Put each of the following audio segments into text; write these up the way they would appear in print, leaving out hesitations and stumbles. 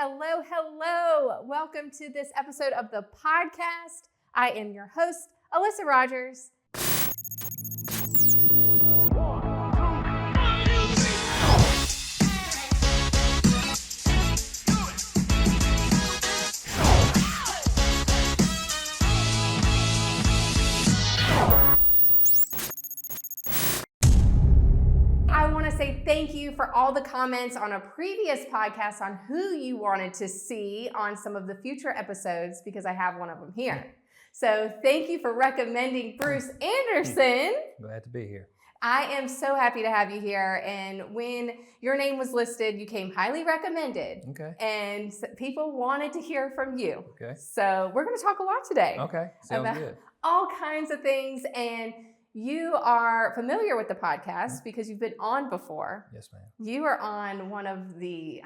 Hello, hello. Welcome to this episode of the podcast. I am your host, Alyssa Rogers. Say thank you for all the comments on a previous podcast on who you wanted to see on some of the future episodes, because I have one of them here. So thank you for recommending Bruce Anderson. Glad to be here. I am so happy to have you here. And when your name was listed, you came highly recommended. Okay. And people wanted to hear from you. Okay. So we're going to talk a lot today. Okay. Sounds about good. All kinds of things. And you are familiar with the podcast because you've been on before. Yes, ma'am. You were on one of the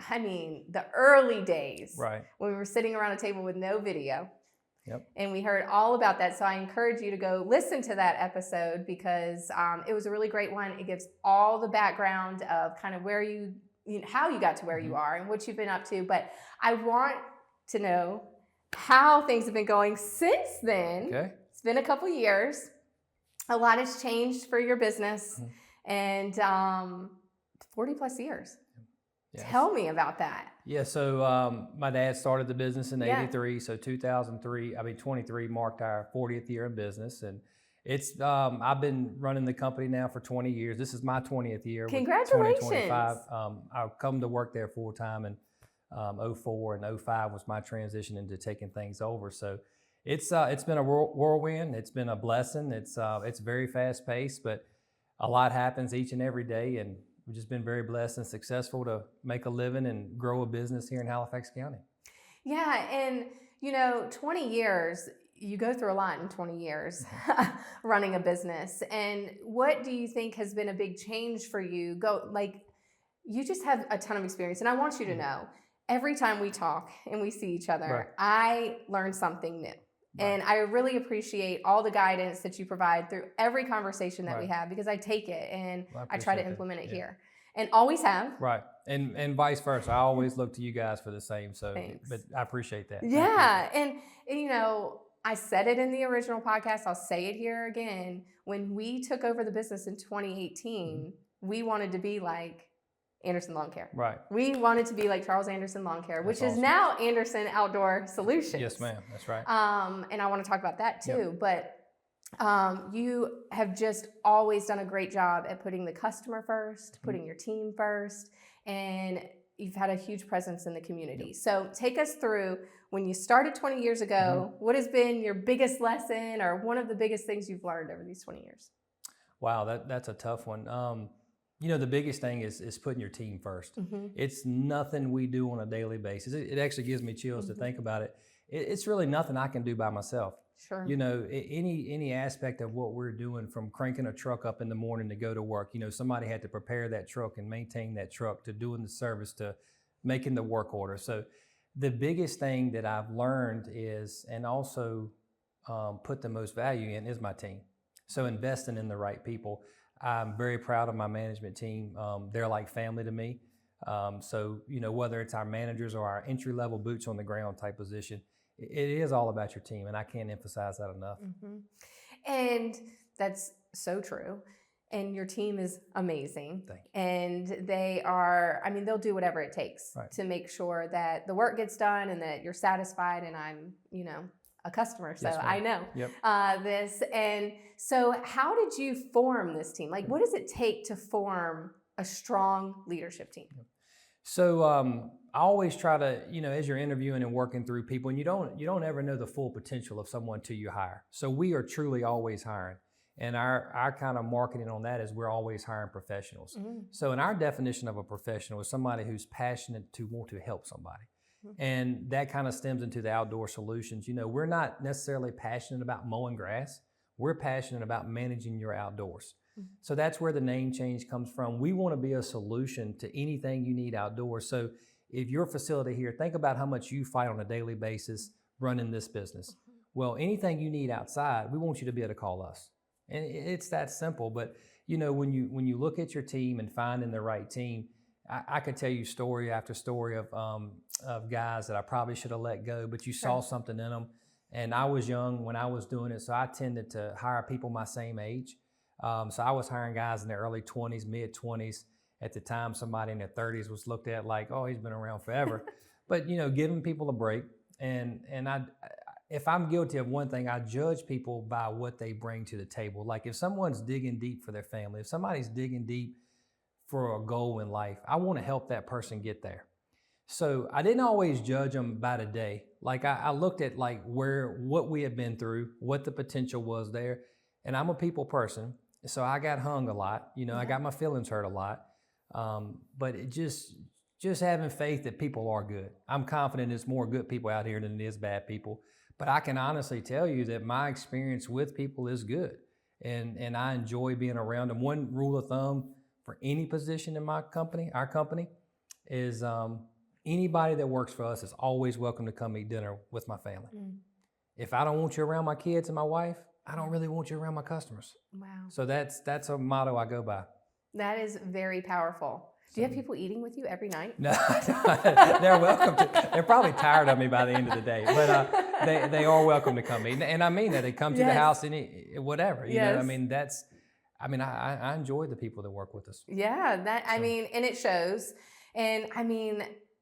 early days. Right. When we were sitting around a table with no video. Yep. And we heard all about that. So I encourage you to go listen to that episode because it was a really great one. It gives all the background of kind of where how you got to where you are and what you've been up to. But I want to know how things have been going since then. Okay. It's been a couple years. A lot has changed for your business and 40 plus years. Yes. Tell me about that. Yeah, so my dad started the business in 83, so 23 marked our 40th year in business. And it's I've been running the company now for 20 years. This is my 20th year. Congratulations. 2025. I've come to work there full time in 04 and 05 was my transition into taking things over. So it's been a whirlwind. It's been a blessing. It's very fast paced, but a lot happens each and every day, and we've just been very blessed and successful to make a living and grow a business here in Halifax County. Yeah, and 20 years, you go through a lot in 20 years running a business. And what do you think has been a big change for you? You just have a ton of experience, and I want you to know, every time we talk and we see each other, right, I learn something new. Right. And I really appreciate all the guidance that you provide through every conversation that right, we have, because I take it and I try to implement it yeah, here, and always have. Right. And vice versa. I always look to you guys for the same. So, Thanks. But I appreciate that. Yeah. And I said it in the original podcast. I'll say it here again. When we took over the business in 2018, we wanted to be like Anderson Lawn Care. Right. We wanted to be like Charles Anderson Lawn Care, which is awesome. Now Anderson Outdoor Solutions. Yes, ma'am. That's right. And I want to talk about that too. Yep. But you have just always done a great job at putting the customer first, putting your team first, and you've had a huge presence in the community. Yep. So take us through when you started 20 years ago, what has been your biggest lesson or one of the biggest things you've learned over these 20 years? Wow, that's a tough one. The biggest thing is putting your team first. It's nothing we do on a daily basis. It actually gives me chills to think about it. It's really nothing I can do by myself. Sure. Any aspect of what we're doing, from cranking a truck up in the morning to go to work, somebody had to prepare that truck and maintain that truck, to doing the service, to making the work order. So the biggest thing that I've learned is, and also put the most value in, is my team. So investing in the right people. I'm very proud of my management team. They're like family to me. So, whether it's our managers or our entry-level boots on the ground type position, it is all about your team, and I can't emphasize that enough. And that's so true. And your team is amazing. Thank you. And they'll do whatever it takes to make sure that the work gets done and that you're satisfied, and I'm, a customer, so yes, I know this. And so how did you form this team? Like, what does it take to form a strong leadership team? So I always try to, as you're interviewing and working through people, and you don't ever know the full potential of someone till you hire. So we are truly always hiring. And our kind of marketing on that is we're always hiring professionals. So in our definition of a professional is somebody who's passionate to want to help somebody. And that kind of stems into the outdoor solutions. We're not necessarily passionate about mowing grass. We're passionate about managing your outdoors. So that's where the name change comes from. We want to be a solution to anything you need outdoors. So if your facility here, think about how much you fight on a daily basis running this business. Well, anything you need outside, we want you to be able to call us. And it's that simple. But when you look at your team and finding the right team, I could tell you story after story of guys that I probably should have let go, but you saw something in them. And I was young when I was doing it, so I tended to hire people my same age. So I was hiring guys in their early 20s, mid 20s. At the time, somebody in their 30s was looked at like, oh, he's been around forever. But, giving people a break. And if I'm guilty of one thing, I judge people by what they bring to the table. Like if someone's digging deep for their family, if somebody's digging deep for a goal in life, I want to help that person get there. So I didn't always judge them by the day. Like I looked at like what we had been through, what the potential was there. And I'm a people person. So I got hung a lot, I got my feelings hurt a lot. But it just having faith that people are good. I'm confident there's more good people out here than it is bad people. But I can honestly tell you that my experience with people is good. And I enjoy being around them. One rule of thumb for any position in our company is anybody that works for us is always welcome to come eat dinner with my family. If I don't want you around my kids and my wife, I don't really want you around my customers. Wow. So that's a motto I go by. That is very powerful. Do you have people eating with you every night? No, they're welcome to. They're probably tired of me by the end of the day, but they are welcome to come eat. And I mean that. They come to the house and eat whatever. You know, I enjoy the people that work with us. Yeah, and it shows. And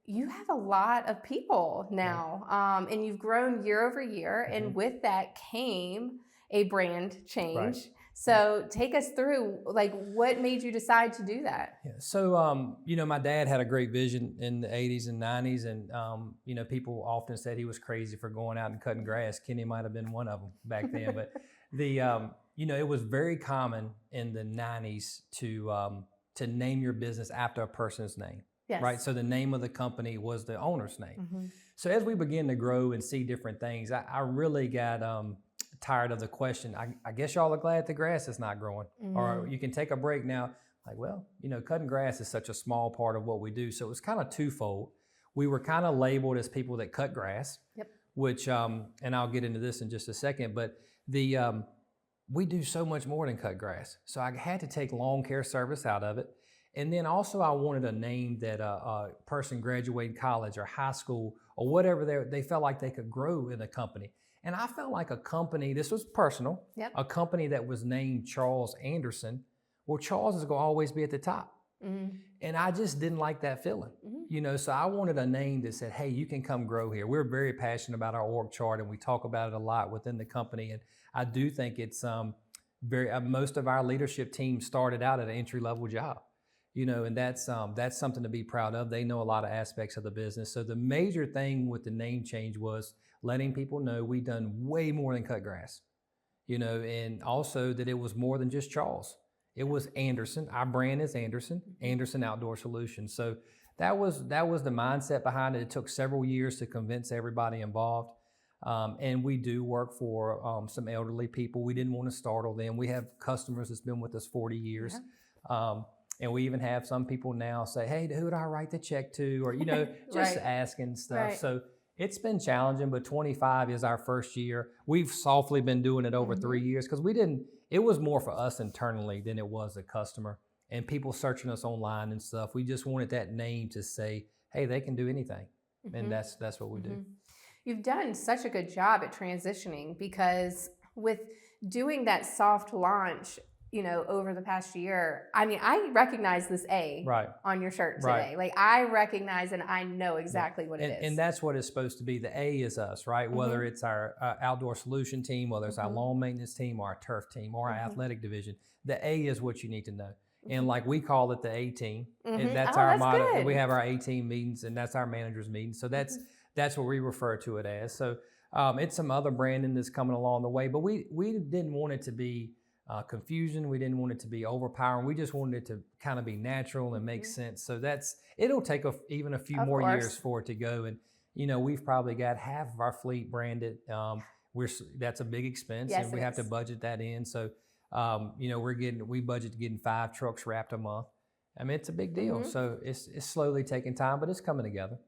you have a lot of people now, and you've grown year over year, and with that came a brand change. Right. So take us through, like, what made you decide to do that? Yeah. So, my dad had a great vision in the 80s and 90s, and, people often said he was crazy for going out and cutting grass. Kenny might have been one of them back then, but it was very common in the 90s to name your business after a person's name. Yes. Right. So the name of the company was the owner's name. Mm-hmm. So as we began to grow and see different things, I really got tired of the question. I guess y'all are glad the grass is not growing, or you can take a break now. Like, well, cutting grass is such a small part of what we do. So it was kind of twofold. We were kind of labeled as people that cut grass, which, and I'll get into this in just a second, but we do so much more than cut grass. So I had to take lawn care service out of it. And then also I wanted a name that a person graduating college or high school or whatever they felt like they could grow in a company. And I felt like a company, this was personal, a company that was named Charles Anderson. Well, Charles is going to always be at the top. Mm-hmm. And I just didn't like that feeling, so I wanted a name that said, hey, you can come grow here. We're very passionate about our org chart and we talk about it a lot within the company. And I do think it's most of our leadership team started out at an entry-level job. And that's something to be proud of. They know a lot of aspects of the business. So the major thing with the name change was letting people know we've done way more than cut grass, and also that it was more than just Charles. It was Anderson. Our brand is Anderson Outdoor Solutions. So that was the mindset behind it. It took several years to convince everybody involved. And we do work for some elderly people. We didn't want to startle them. We have customers that's been with us 40 years. Yeah. And we even have some people now say, hey, who do I write the check to? Or, just asking stuff. Right. So it's been challenging, but 25 is our first year. We've softly been doing it over 3 years because it was more for us internally than it was a customer and people searching us online and stuff. We just wanted that name to say, hey, they can do anything. Mm-hmm. And that's what we do. You've done such a good job at transitioning because with doing that soft launch, over the past year, I recognize this A on your shirt today. Right. Like I recognize and I know exactly what it is. And that's what it's supposed to be. The A is us, right? Mm-hmm. Whether it's our outdoor solution team, whether it's our lawn maintenance team or our turf team or our athletic division, the A is what you need to know. And like we call it the A team. Mm-hmm. And that's our motto. Good. We have our A team meetings and that's our managers meetings. So that's what we refer to it as. So it's some other branding that's coming along the way, but we didn't want it to be confusion. We didn't want it to be overpowering. We just wanted it to kind of be natural and make sense. So it'll take even a few more years for it to go. And, we've probably got half of our fleet branded. That's a big expense and we have to budget that in. So, we budget getting 5 trucks wrapped a month. It's a big deal. Mm-hmm. So it's slowly taking time, but it's coming together.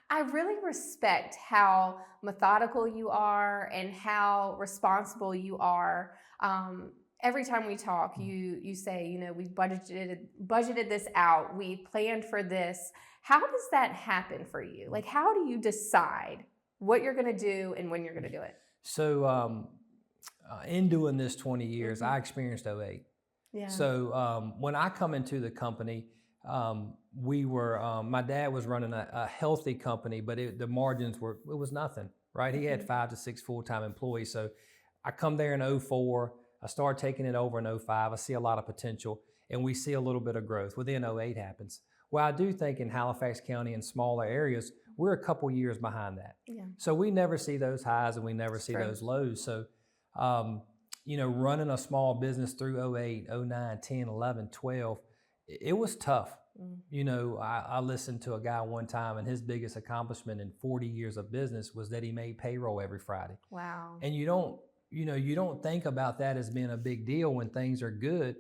I really respect how methodical you are and how responsible you are. every time we talk, you say, you know, we budgeted this out, we planned for this. How does that happen for you? Like, how do you decide what you're going to do and when you're going to do it? So in doing this 20 years, I experienced 2008. Yeah. So when I come into the company, we were, my dad was running a healthy company, but the margins it was nothing, right? He had 5 to 6 full-time employees. So I come there in 2004, I start taking it over in 2005. I see a lot of potential, and we see a little bit of growth. Well, then 2008 happens. Well, I do think in Halifax County and smaller areas, we're a couple years behind that. Yeah. So we never see those highs and we never see those lows. So, you know, running a small business through 2008, 2009, 10, 11, 12, it was tough. You know, I listened to a guy one time, and his biggest accomplishment in 40 years of business was that he made payroll every Friday. Wow. And you don't think about that as being a big deal when things are good,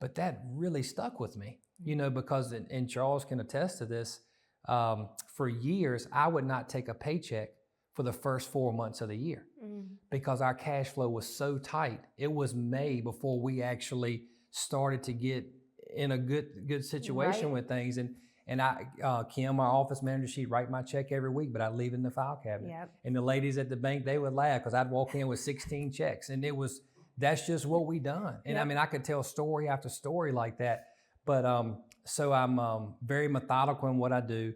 but that really stuck with me, you know, because, and Charles can attest to this, for years, I would not take a paycheck for the first 4 months of the year because our cash flow was so tight. It was May before we actually started to get in a good situation with things. And I, Kim, our office manager, she'd write my check every week, but I'd leave it in the file cabinet. Yep. And the ladies at the bank, they would laugh because I'd walk in with 16 checks, and that's just what we done. And I mean, I could tell story after story like that. But so I'm very methodical in what I do,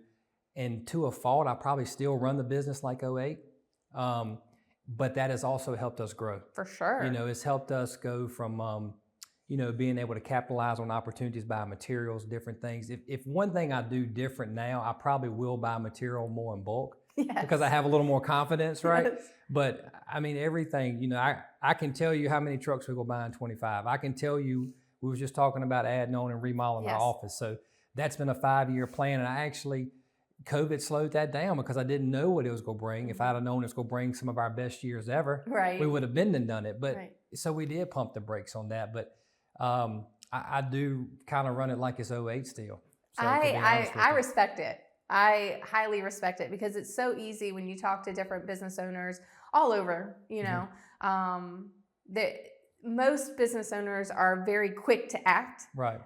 and to a fault, I probably still run the business like 2008. But that has also helped us grow. For sure. You know, it's helped us go from you know, being able to capitalize on opportunities, buy materials, different things. If one thing I do different now, I probably will buy material more in bulk because I have a little more confidence, right? Yes. But I mean, everything, you know, I can tell you how many trucks we go buy in 25. I can tell you, we was just talking about adding on and remodeling our office. So that's been a 5-year plan. And COVID slowed that down because I didn't know what it was going to bring. If I'd have known it was going to bring some of our best years ever, we would have been and done it. But so we did pump the brakes on that. But I do kind of run it like it's 2008 still. So I respect it. I highly respect it because it's so easy when you talk to different business owners all over, you know, most business owners are very quick to act. Right.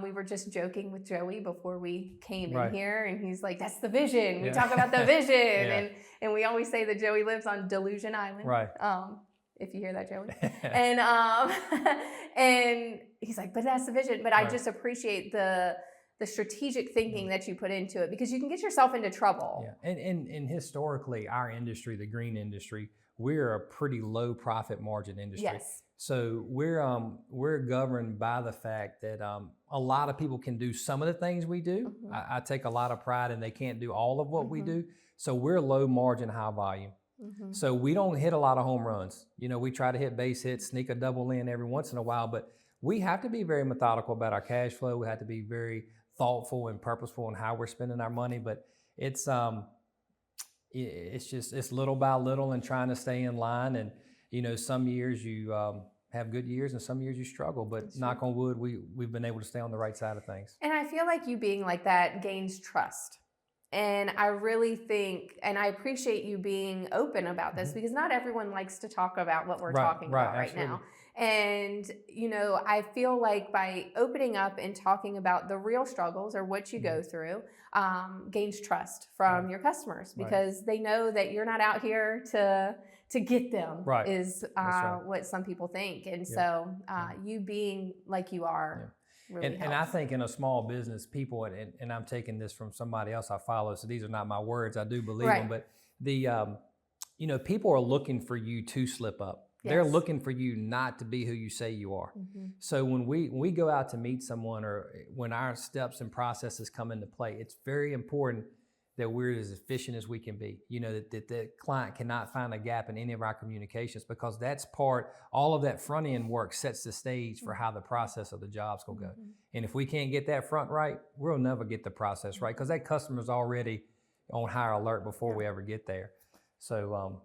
We were just joking with Joey before we came in here, and he's like, that's the vision. We talk about the vision. And we always say that Joey lives on Delusion Island. Right. If you hear that, Joey. And he's like, but that's the vision. But I just appreciate the strategic thinking that you put into it, because you can get yourself into trouble. Yeah. And historically, our industry, the green industry, we're a pretty low profit margin industry. Yes. So we're governed by the fact that a lot of people can do some of the things we do. I take a lot of pride in they can't do all of what we do. So we're low margin, high volume. So we don't hit a lot of home runs. You know, we try to hit base hits, sneak a double in every once in a while, but we have to be very methodical about our cash flow. We have to be very thoughtful and purposeful in how we're spending our money. But it's little by little and trying to stay in line. And, you know, some years you have good years and some years you struggle, but knock on wood, we've been able to stay on the right side of things. And I feel like you being like that gains trust. And I really think, and I appreciate you being open about this, because not everyone likes to talk about what we're talking about right now. And, you know, I feel like by opening up and talking about the real struggles or what you go through, gains trust from your customers, because they know that you're not out here to get them, is what some people think. And so you being like you are, really and I think in a small business, people, and I'm taking this from somebody else I follow, so these are not my words, I do believe them, but you know, people are looking for you to slip up. Yes. They're looking for you not to be who you say you are. So when we go out to meet someone, or when our steps and processes come into play, it's very important that we're as efficient as we can be. You know, that the client cannot find a gap in any of our communications, because that's all of that front end work sets the stage for how the process of the job's gonna go. And if we can't get that front right, we'll never get the process right, because that customer's already on higher alert before we ever get there. So,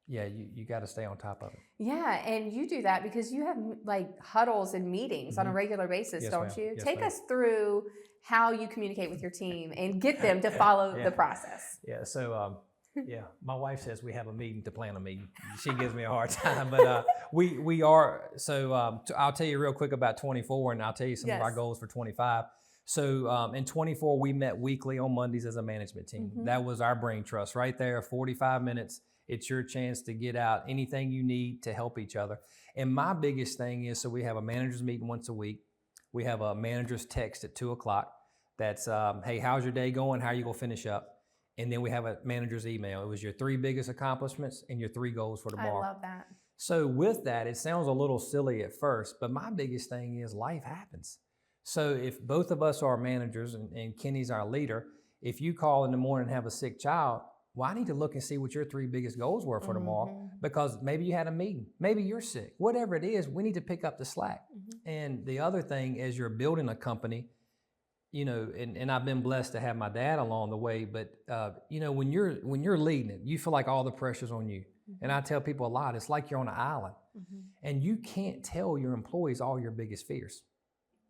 yeah, you got to stay on top of it. Yeah, and you do that because you have like huddles and meetings on a regular basis, don't you? Yes, Take ma'am. us through how you communicate with your team and get them to follow the process. Yeah, so Yeah, my wife says we have a meeting to plan a meeting. She gives me a hard time, but we are. So I'll tell you real quick about 24, and I'll tell you some of our goals for 25. So in 24, we met weekly on Mondays as a management team. That was our brain trust right there, 45 minutes. It's your chance to get out anything you need to help each other. And my biggest thing is, so we have a manager's meeting once a week. We have a manager's text at 2:00. That's, hey, how's your day going? How are you going to finish up? And then we have a manager's email. It was your 3 biggest accomplishments and your 3 goals for tomorrow. I love that. So with that, it sounds a little silly at first, but my biggest thing is life happens. So if both of us are managers and Kenny's our leader, if you call in the morning and have a sick child, well, I need to look and see what your 3 biggest goals were for tomorrow, because maybe you had a meeting, maybe you're sick, whatever it is, we need to pick up the slack. And the other thing, as you're building a company, you know, and I've been blessed to have my dad along the way, but you know, when you're leading it, you feel like all the pressure's on you. And I tell people a lot, it's like you're on an island, and you can't tell your employees all your biggest fears.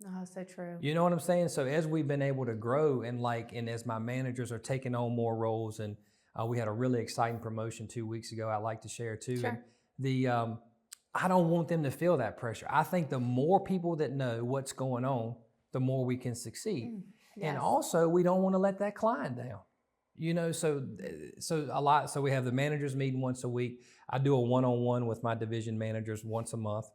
Oh, so true. You know what I'm saying? So as we've been able to grow and as my managers are taking on more roles, and we had a really exciting promotion 2 weeks ago I'd like to share too. Sure. And the I don't want them to feel that pressure. I think the more people that know what's going on, the more we can succeed. Yes. And also, we don't want to let that client down. You know, so we have the managers meeting once a week. I do a one-on-one with my division managers once a month.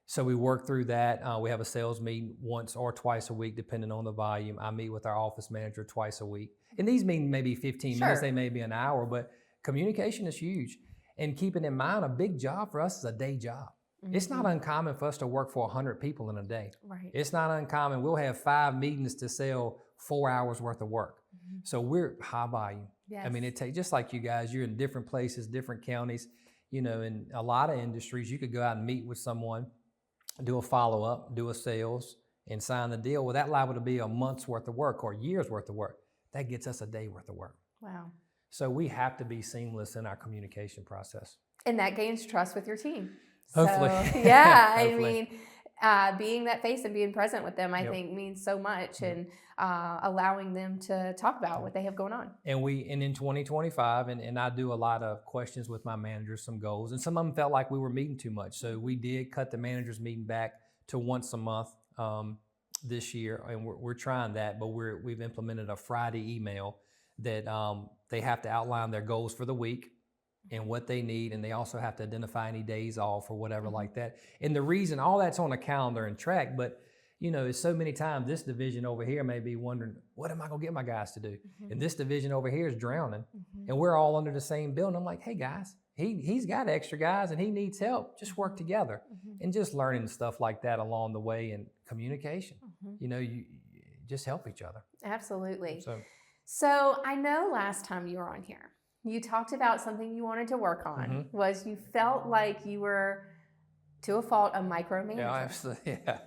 So we work through that. We have a sales meeting once or twice a week, depending on the volume. I meet with our office manager twice a week. And these meetings may be 15 minutes, they may be an hour, but communication is huge. And keeping in mind, a big job for us is a day job. It's not uncommon for us to work for 100 people in a day. Right. It's not uncommon. We'll have 5 meetings to sell 4 hours worth of work. So we're high volume. Yes. I mean, it takes, just like you guys, you're in different places, different counties. You know, in a lot of industries, you could go out and meet with someone, do a follow-up, do a sales, and sign the deal. Well, that liable to be a month's worth of work or a year's worth of work. That gets us a day worth of work. Wow. So we have to be seamless in our communication process. And that gains trust with your team. Hopefully. So, yeah, Hopefully. I mean, being that face and being present with them, I think means so much, and allowing them to talk about what they have going on. And in 2025, and I do a lot of questions with my managers, some goals, and some of them felt like we were meeting too much. So we did cut the managers meeting back to once a month this year, and we're trying that, but we've implemented a Friday email that they have to outline their goals for the week and what they need, and they also have to identify any days off or whatever like that. And the reason, all that's on a calendar and track, but you know, it's so many times this division over here may be wondering, what am I gonna get my guys to do? And this division over here is drowning, and we're all under the same building. I'm like, hey guys, he's got extra guys and he needs help. Just work together. And just learning stuff like that along the way, and communication. You know, you just help each other. Absolutely. So I know last time you were on here, you talked about something you wanted to work on, was you felt like you were, to a fault, a micromanager. Yeah, absolutely. Yeah.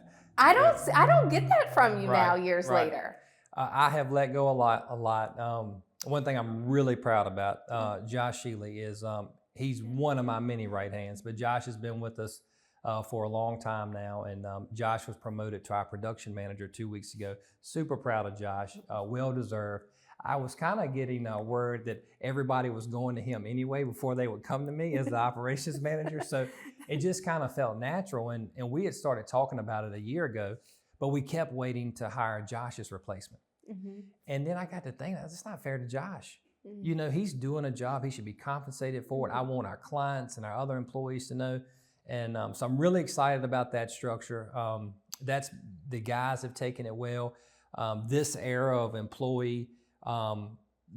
I don't get that from you now, years later. I have let go a lot. One thing I'm really proud about, Josh Shealy, is he's one of my many right hands, but Josh has been with us for a long time now, and Josh was promoted to our production manager 2 weeks ago. Super proud of Josh, well deserved. I was kind of getting a word that everybody was going to him anyway before they would come to me as the operations manager. So it just kind of felt natural. And we had started talking about it a year ago, but we kept waiting to hire Josh's replacement. And then I got to think, it's not fair to Josh. You know, he's doing a job. He should be compensated for it. I want our clients and our other employees to know. And so I'm really excited about that structure. That's, the guys have taken it well. This era of employee,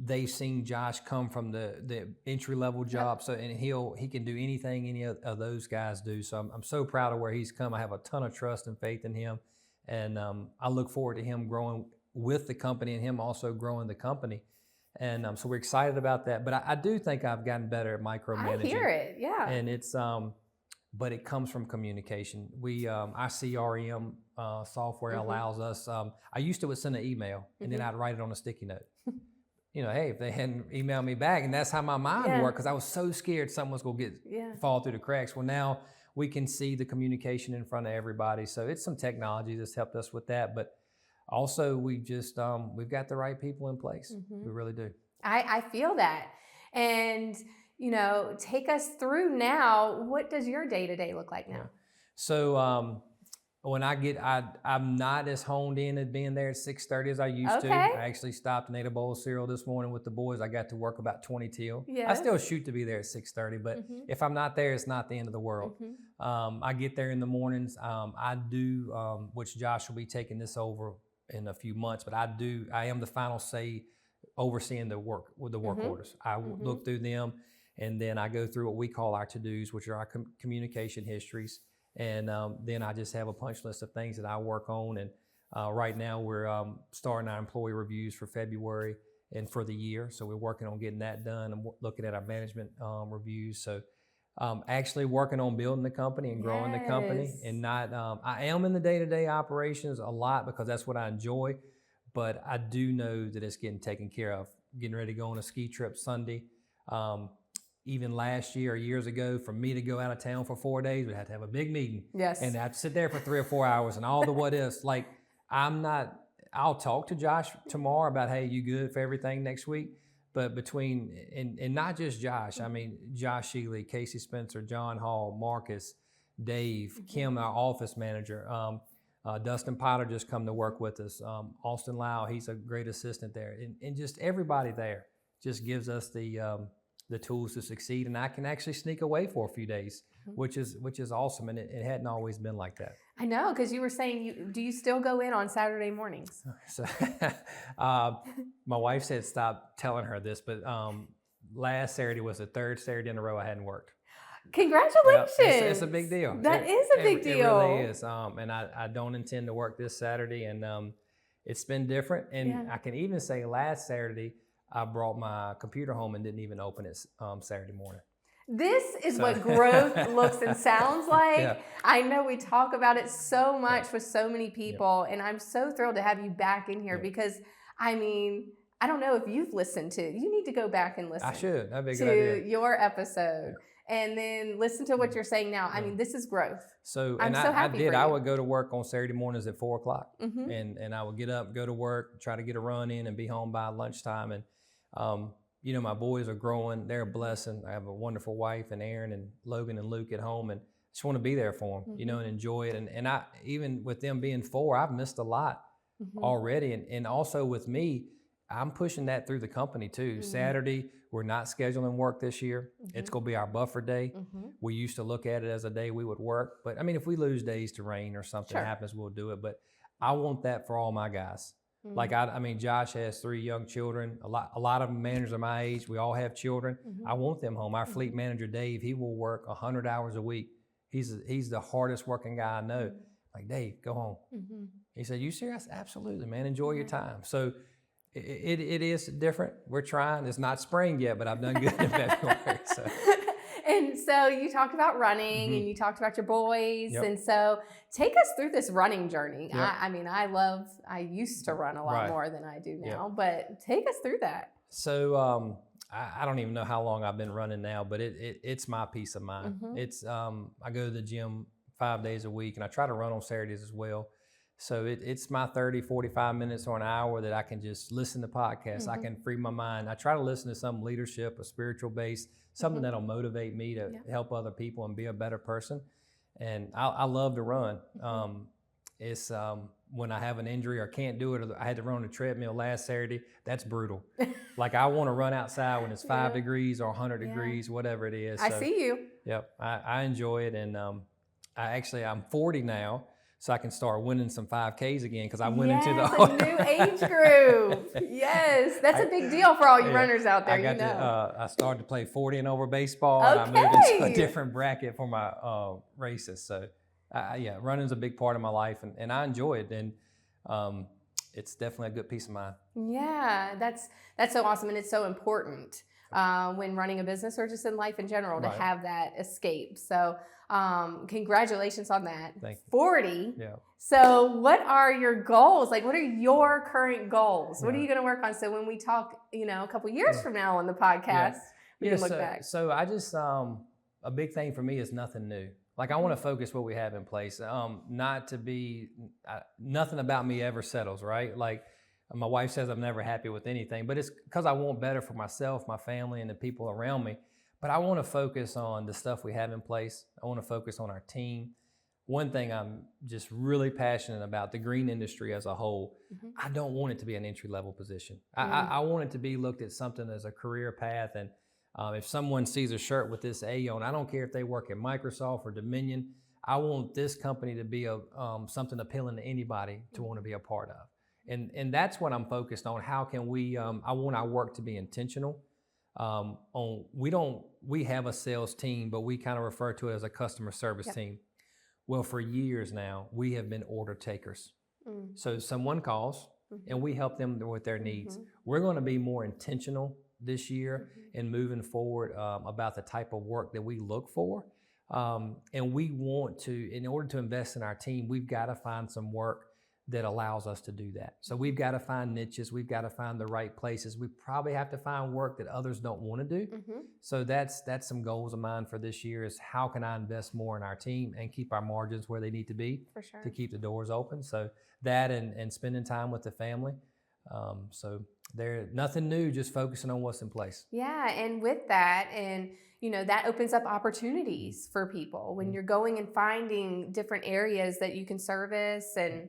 they've seen Josh come from the entry-level job, so and he can do anything any of those guys do. So I'm so proud of where he's come. I have a ton of trust and faith in him, and I look forward to him growing with the company and him also growing the company. And so we're excited about that. But I do think I've gotten better at micromanaging. I hear it, yeah. And it's but it comes from communication. We our CRM software allows us. I used to send an email and then I'd write it on a sticky note. You know, hey, if they hadn't emailed me back, and that's how my mind worked, because I was so scared something was going to fall through the cracks. Well, now we can see the communication in front of everybody. So it's some technology that's helped us with that. But also, we just we've got the right people in place. We really do. I feel that. And, take us through now, what does your day-to-day look like now? Yeah. So when I'm not as honed in at being there at 6:30 as I used to. I actually stopped and ate a bowl of cereal this morning with the boys. I got to work about 20 till. Yes. I still shoot to be there at 6:30, but if I'm not there, it's not the end of the world. I get there in the mornings. I do, which Josh will be taking this over in a few months, but I am the final say overseeing the work with the work orders. I look through them, and then I go through what we call our to-dos, which are our communication histories. And then I just have a punch list of things that I work on. And right now we're starting our employee reviews for February and for the year. So we're working on getting that done and looking at our management reviews. So actually working on building the company and growing the company, and not, I am in the day-to-day operations a lot because that's what I enjoy, but I do know that it's getting taken care of. Getting ready to go on a ski trip Sunday. Even last year or years ago, for me to go out of town for 4 days, we had to have a big meeting. Yes. And I had to sit there for 3 or 4 hours and all the what ifs. Like, I'll talk to Josh tomorrow about, hey, you good for everything next week? But and not just Josh, I mean, Josh Shealy, Casey Spencer, John Hall, Marcus, Dave, Kim, our office manager, Dustin Potter just come to work with us. Austin Lau, he's a great assistant there. And just everybody there just gives us the tools to succeed, and I can actually sneak away for a few days, which is awesome, and it hadn't always been like that. I know, because you were saying, do you still go in on Saturday mornings? So, my wife said stop telling her this, but last Saturday was the third Saturday in a row I hadn't worked. Congratulations! It's a big deal. That is a big deal. It really is, and I don't intend to work this Saturday, and it's been different, and I can even say last Saturday, I brought my computer home and didn't even open it Saturday morning. This is what growth looks and sounds like. I know we talk about it so much with so many people, and I'm so thrilled to have you back in here because, I mean, I don't know if you've listened to, you need to go back and listen. I should. That'd be a good idea. To your episode. And then listen to what you're saying now. I mean, this is growth. So, I'm so happy for you. I would go to work on Saturday mornings at 4 o'clock, and I would get up, go to work, try to get a run in, and be home by lunchtime. And my boys are growing. They're a blessing. I have a wonderful wife, and Aaron and Logan and Luke at home, and just want to be there for them, and enjoy it. And I, even with them being 4, I've missed a lot already. And also with me, I'm pushing that through the company too. Saturday, we're not scheduling work this year. It's going to be our buffer day. We used to look at it as a day we would work. But I mean, if we lose days to rain or something happens, we'll do it. But I want that for all my guys. Like, I mean, Josh has 3 young children. A lot of them managers are my age. We all have children. I want them home. Our fleet manager, Dave, he will work 100 hours a week. He's the hardest working guy I know. Like, Dave, go home. He said, you serious? Absolutely, man. Enjoy your time. So it is different. We're trying. It's not spring yet, but I've done good in February. So. And so you talked about running and you talked about your boys. And so take us through this running journey. I mean, I used to run a lot more than I do now, but take us through that. So I don't even know how long I've been running now, but it's my peace of mind. It's I go to the gym 5 days a week, and I try to run on Saturdays as well. So it's my 30, 45 minutes or an hour that I can just listen to podcasts. I can free my mind. I try to listen to some leadership, a spiritual base, something that'll motivate me to help other people and be a better person. And I love to run. It's when I have an injury or can't do it, or I had to run on a treadmill last Saturday, that's brutal. Like, I want to run outside when it's 5 degrees or 100 degrees, whatever it is. I see you. Yep, I enjoy it. And I'm 40 now. So I can start winning some 5Ks again, because I went into the a new age group. Yes, that's a big deal for all you runners out there. I started to play 40 and over baseball, and I moved into a different bracket for my races. So, running's a big part of my life, and I enjoy it, and it's definitely a good peace of mind. Yeah, that's so awesome, and it's so important when running a business or just in life in general to have that escape. So. Congratulations on that. Thank you. 40. Yeah. So what are your goals? Like, what are your current goals? What are you going to work on? So when we talk, a couple years from now on the podcast, we can look back. So I just, a big thing for me is nothing new. Like, I want to focus what we have in place. Not to be, nothing about me ever settles, right? Like, My wife says I'm never happy with anything, but it's because I want better for myself, my family, and the people around me. But I want to focus on the stuff we have in place. I want to focus on our team. One thing I'm just really passionate about, the green industry as a whole, I don't want it to be an entry-level position. I want it to be looked at something as a career path. And if someone sees a shirt with this A on, I don't care if they work at Microsoft or Dominion, I want this company to be something appealing to anybody to want to be a part of. And that's what I'm focused on. How can we, I want our work to be intentional. We have a sales team, but we kind of refer to it as a customer service team. Well, for years now, we have been order takers. So someone calls and we help them with their needs. We're going to be more intentional this year and moving forward about the type of work that we look for. And we want to, in order to invest in our team, we've got to find some work that allows us to do that. So we've got to find niches. We've got to find the right places. We probably have to find work that others don't want to do. So that's some goals of mine for this year is how can I invest more in our team and keep our margins where they need to be to keep the doors open. So that and spending time with the family. So there's nothing new, just focusing on what's in place. Yeah, and with that, and that opens up opportunities for people when you're going and finding different areas that you can service and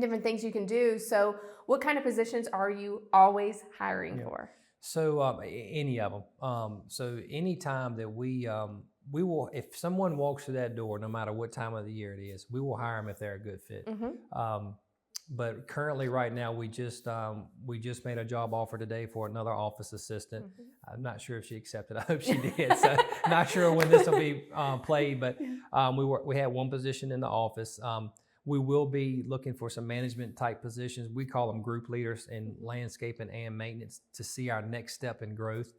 different things you can do. So what kind of positions are you always hiring for? So any of them. So anytime that we will, if someone walks through that door, no matter what time of the year it is, we will hire them if they're a good fit. But currently right now, we just made a job offer today for another office assistant. I'm not sure if she accepted. I hope she did. So not sure when this will be played, but we had one position in the office. We will be looking for some management type positions. We call them group leaders in landscaping and maintenance to see our next step in growth.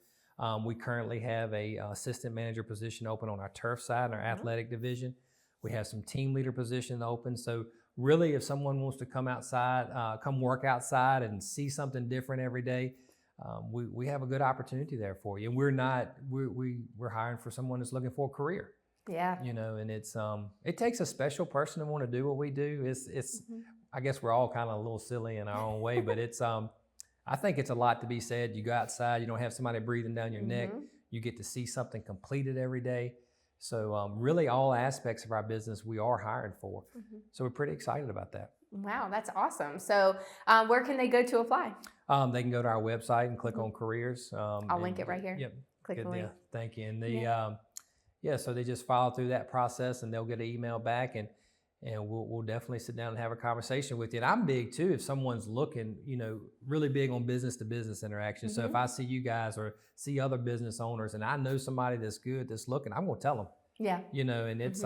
We currently have a assistant manager position open on our turf side and our athletic division. We have some team leader position open. So really, if someone wants to come outside, come work outside and see something different every day, we have a good opportunity there for you. And we're hiring for someone that's looking for a career. Yeah. And it's it takes a special person to want to do what we do. It's I guess we're all kind of a little silly in our own way, but it's I think it's a lot to be said. You go outside, you don't have somebody breathing down your neck. You get to see something completed every day. So really all aspects of our business we are hiring for. So we're pretty excited about that. Wow, that's awesome. So where can they go to apply? They can go to our website and click on careers. I'll link it right here. Yep. Click the link. Thank you. And so they just follow through that process and they'll get an email back and we'll definitely sit down and have a conversation with you. And I'm big too, if someone's looking, really big on business to business interaction. So if I see you guys or see other business owners and I know somebody that's good, that's looking, I'm going to tell them. Yeah. And it's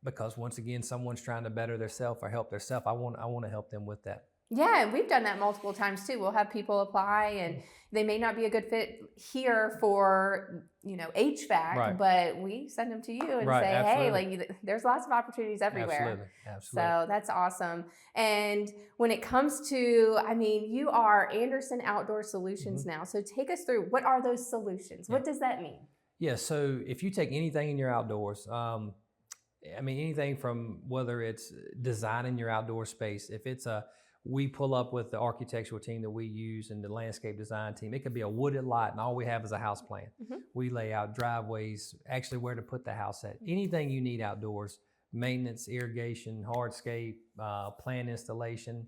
because once again, someone's trying to better themselves or help themselves. I want to help them with that. Yeah, and we've done that multiple times too. We'll have people apply and they may not be a good fit here for, HVAC, but we send them to you and say, absolutely. Hey, there's lots of opportunities everywhere. Absolutely. So that's awesome. And when it comes to, you are Anderson Outdoor Solutions now. So take us through, what are those solutions? What does that mean? Yeah, so if you take anything in your outdoors, anything from whether it's designing your outdoor space, if it's we pull up with the architectural team that we use and the landscape design team. It could be a wooded lot and all we have is a house plan. We lay out driveways, actually where to put the house at. Anything you need outdoors, maintenance, irrigation, hardscape, plant installation,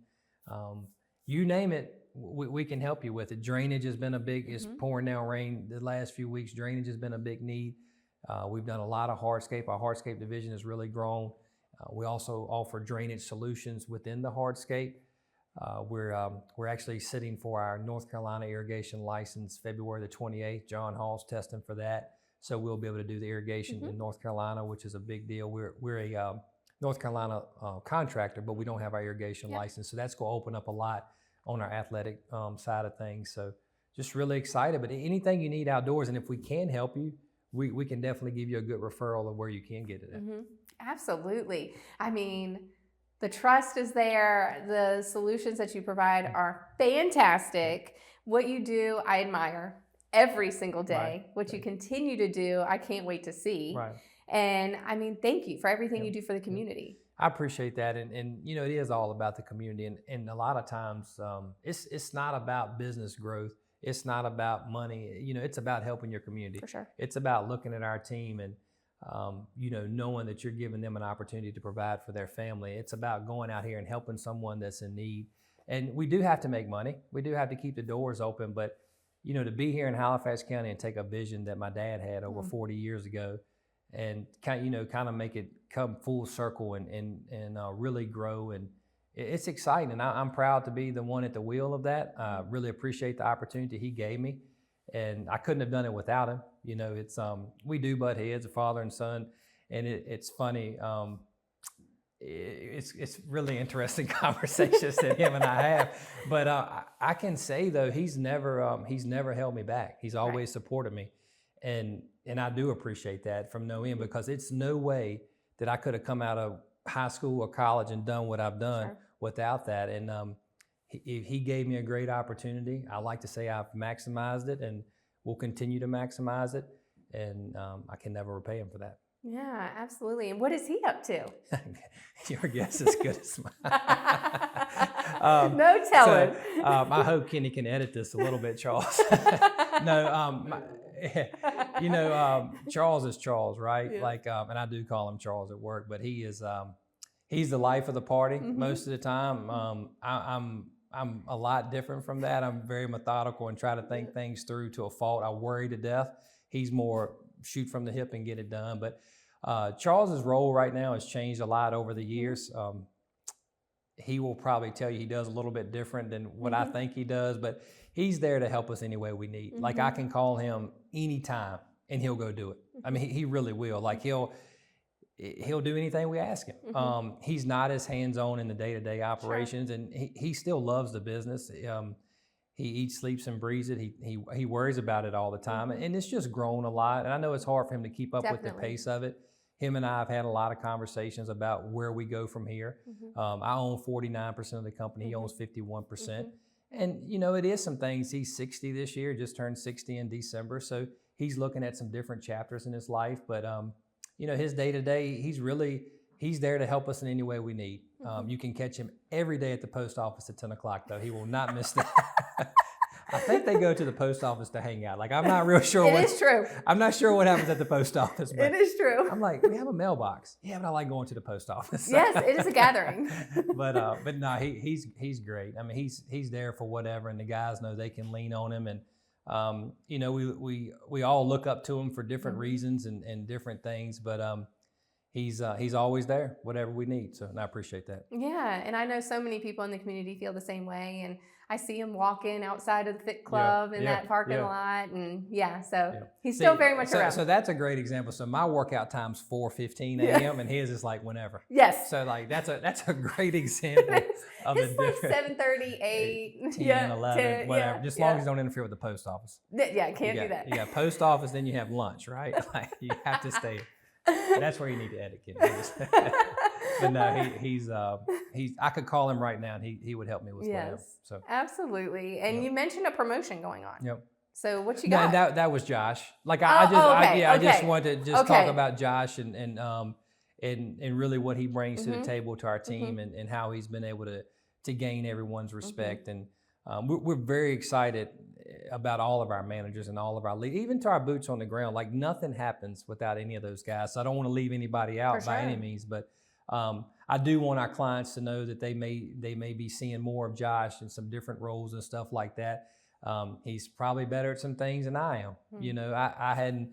you name it, we can help you with it. Drainage has been a big, it's pouring down rain the last few weeks. Drainage has been a big need. We've done a lot of hardscape. Our hardscape division has really grown. We also offer drainage solutions within the hardscape. We're actually sitting for our North Carolina irrigation license February the 28th. John Hall's testing for that. So we'll be able to do the irrigation in North Carolina, which is a big deal. We're a North Carolina contractor, but we don't have our irrigation license. So that's going to open up a lot on our athletic side of things. So just really excited. But anything you need outdoors, and if we can help you, we can definitely give you a good referral of where you can get it at. Absolutely. The trust is there. The solutions that you provide are fantastic. What you do, I admire every single day. What you continue to do, I can't wait to see. And thank you for everything you do for the community. I appreciate that. And you know, it is all about the community. And a lot of times it's not about business growth. It's not about money. You know, it's about helping your community. For sure. It's about looking at our team and, you know, knowing that you're giving them an opportunity to provide for their family. It's about going out here and helping someone that's in need. And we do have to make money. We do have to keep the doors open. But, you know, to be here in Halifax County and take a vision that my dad had over 40 years ago and kind of make it come full circle and really grow. And it's exciting. And I'm proud to be the one at the wheel of that. Really appreciate the opportunity he gave me. And I couldn't have done it without him. You know, it's we do butt heads, a father and son. And it's funny. It's really interesting conversations that him and I have. But I can say though, he's never held me back. He's always supported me. And I do appreciate that from no end, because it's no way that I could have come out of high school or college and done what I've done without that. And he gave me a great opportunity. I like to say I've maximized it and will continue to maximize it. And I can never repay him for that. Yeah, absolutely. And what is he up to? Your guess is as good as mine. No telling. I hope Kenny can edit this a little bit, Charles. No, you know, Charles is Charles, right? Yeah. Like, and I do call him Charles at work, but he is, he's the life of the party most of the time. I'm a lot different from that. I'm very methodical and try to think things through to a fault. I worry to death. He's more shoot from the hip and get it done. But Charles's role right now has changed a lot over the years. He will probably tell you he does a little bit different than what I think he does, but he's there to help us any way we need. Like I can call him anytime and he'll go do it. I mean, he really will. Like he'll do anything we ask him. He's not as hands-on in the day-to-day operations, and he still loves the business. He eats, sleeps, and breathes it. He worries about it all the time, and it's just grown a lot. And I know it's hard for him to keep up with the pace of it. Him and I have had a lot of conversations about where we go from here. I own 49% of the company. He owns 51%. And, you know, it is some things. He's 60 this year, just turned 60 in December. So he's looking at some different chapters in his life. But, you know, his day-to-day, he's there to help us in any way we need. You can catch him every day at the post office at 10 o'clock, though. He will not miss that. I think they go to the post office to hang out. Like, I'm not real sure. It is true. I'm not sure what happens at the post office. But it is true. I'm like, we have a mailbox. Yeah, but I like going to the post office. Yes, it is a gathering. but no, he's great. I mean, he's there for whatever, and the guys know they can lean on him. And you know, we all look up to him for different reasons and different things. But he's always there, whatever we need. So, and I appreciate that. Yeah, and I know so many people in the community feel the same way. And I see him walking outside of the Fit Club in that parking lot, and he's still very much around. So that's a great example. So my workout time's 4:15 a.m. and his is like whenever. Yes. So like that's a great example of it's like 7:30, 8, 10, 11, whatever. Just as long as you don't interfere with the post office. Yeah, can't do that. You got post office, then you have lunch, right? Like you have to stay. That's where you need to edit, kid. But no, he's I could call him right now and he would help me with whatever. So absolutely. And you mentioned a promotion going on. Yep. So what you got? No, that was Josh. Like I just wanted to talk about Josh and really what he brings to the table to our team and how he's been able to gain everyone's respect. And we're very excited about all of our managers and all of our leaders, even to our boots on the ground. Like nothing happens without any of those guys. So I don't want to leave anybody out by any means, but I do want our clients to know that they may be seeing more of Josh in some different roles and stuff like that. He's probably better at some things than I am. You know, I hadn't.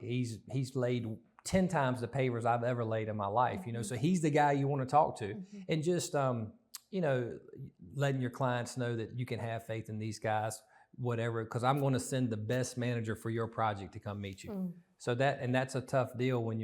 He's laid 10 times the pavers I've ever laid in my life. You know, so he's the guy you want to talk to, and just you know, letting your clients know that you can have faith in these guys, whatever. Because I'm going to send the best manager for your project to come meet you. So that's a tough deal when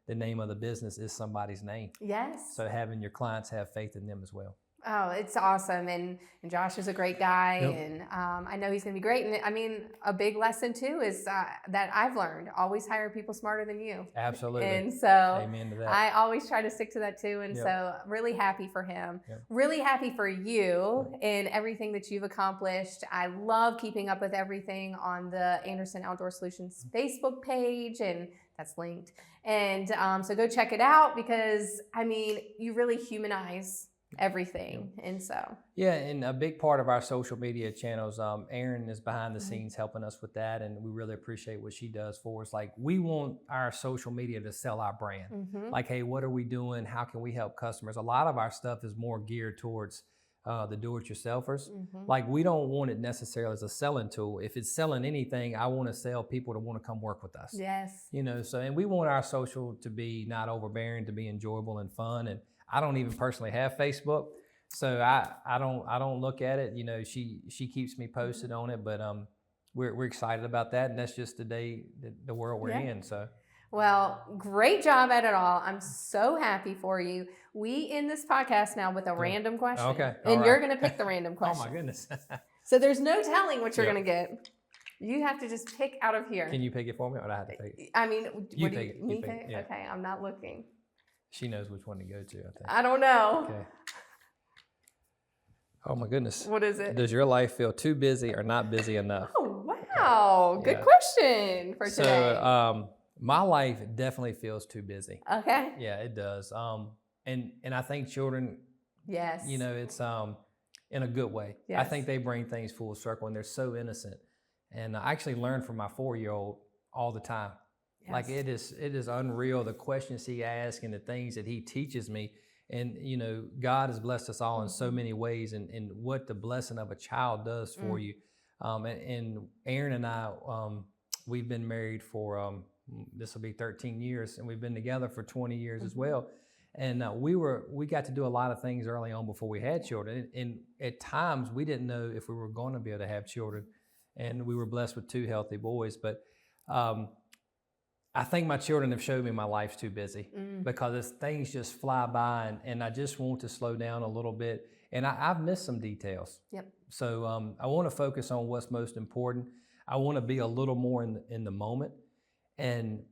the name of the business is somebody's name. Yes. So having your clients have faith in them as well. Oh, it's awesome. And Josh is a great guy. Yep. And I know he's going to be great. And I mean, a big lesson too is that I've learned, always hire people smarter than you. Absolutely. And so Amen to that. I always try to stick to that too. And Yep. so really happy for him. Yep. Really happy for you in everything that you've accomplished. I love keeping up with everything on the Anderson Outdoor Solutions Facebook page, and that's linked. And so go check it out, because I mean, you really humanize everything. And so and a big part of our social media channels, Erin is behind the scenes helping us with that, and we really appreciate what she does for us. Like, we want our social media to sell our brand. Like, hey, what are we doing? How can we help customers? A lot of our stuff is more geared towards the do-it-yourselfers. Like, we don't want it necessarily as a selling tool. If it's selling anything, I want to sell people to want to come work with us. Yes. You know, so, and we want our social to be not overbearing, to be enjoyable and fun. And I don't even personally have Facebook, so I don't look at it. You know, she keeps me posted on it, but we're excited about that, and that's just the world we're in. So. Well, great job at it all. I'm so happy for you. We end this podcast now with a random question. Okay. And you're going to pick the random question. Oh my goodness. So there's no telling what you're going to get. You have to just pick out of here. Can you pick it for me, or do I have to pick it? I mean, you pick it. Me pick it? Yeah. Okay, I'm not looking. She knows which one to go to, I think. I don't know. Okay. Oh my goodness. What is it? Does your life feel too busy or not busy enough? Oh, wow. Good question for today. So, my life definitely feels too busy. Okay. Yeah, it does. And I think children, yes, you know, it's in a good way. Yes. I think they bring things full circle, and they're so innocent. And I actually learn from my 4-year-old all the time. Yes. Like, it is unreal, the questions he asks and the things that he teaches me. And, you know, God has blessed us all in so many ways, and what the blessing of a child does for you. And Erin and I, we've been married for, this will be 13 years, and we've been together for 20 years as well. And we got to do a lot of things early on before we had children. And at times we didn't know if we were going to be able to have children. And we were blessed with 2 healthy boys. But I think my children have showed me my life's too busy, because things just fly by, and I just want to slow down a little bit. And I've missed some details. Yep. So I want to focus on what's most important. I want to be a little more in the moment. And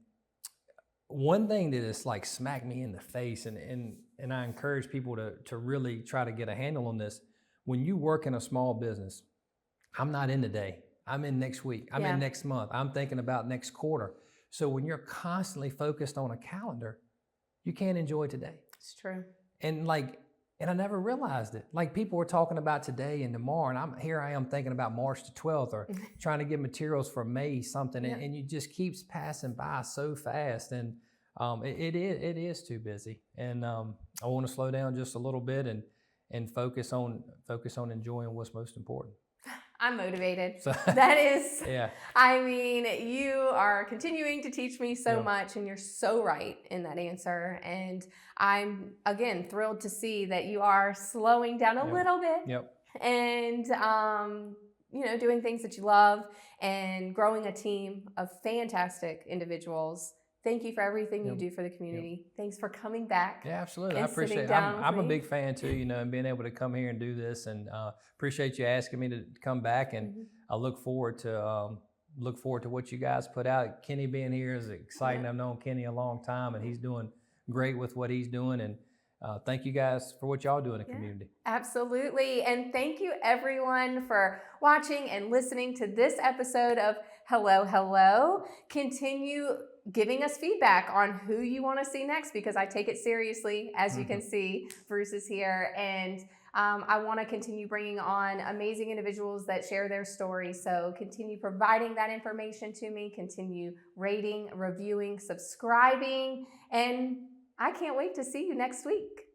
one thing that has like smacked me in the face, and I encourage people to really try to get a handle on this. When you work in a small business, I'm not in today. I'm in next week. I'm in next month. I'm thinking about next quarter. So when you're constantly focused on a calendar, you can't enjoy today. It's true. And I never realized it. Like, people were talking about today and tomorrow, and I am thinking about March the 12th, or trying to get materials for May something, and it just keeps passing by so fast. And it is too busy. And I want to slow down just a little bit and focus on enjoying what's most important. I'm motivated. So, that is, yeah. I mean, you are continuing to teach me so much, and you're so right in that answer. And I'm, again, thrilled to see that you are slowing down a little bit. And, you know, doing things that you love, and growing a team of fantastic individuals. Thank you for everything you do for the community. Thanks for coming back. Yeah, absolutely. I appreciate it. I'm a big fan too, you know, and being able to come here and do this, and appreciate you asking me to come back. And I look forward to what you guys put out. Kenny being here is exciting. I've known Kenny a long time, and he's doing great with what he's doing. And thank you guys for what y'all do in the community. Absolutely. And thank you everyone for watching and listening to this episode of Hello, Hello. Continue giving us feedback on who you want to see next, because I take it seriously. As you can see, Bruce is here, and I want to continue bringing on amazing individuals that share their stories. So continue providing that information to me, continue rating, reviewing, subscribing, and I can't wait to see you next week.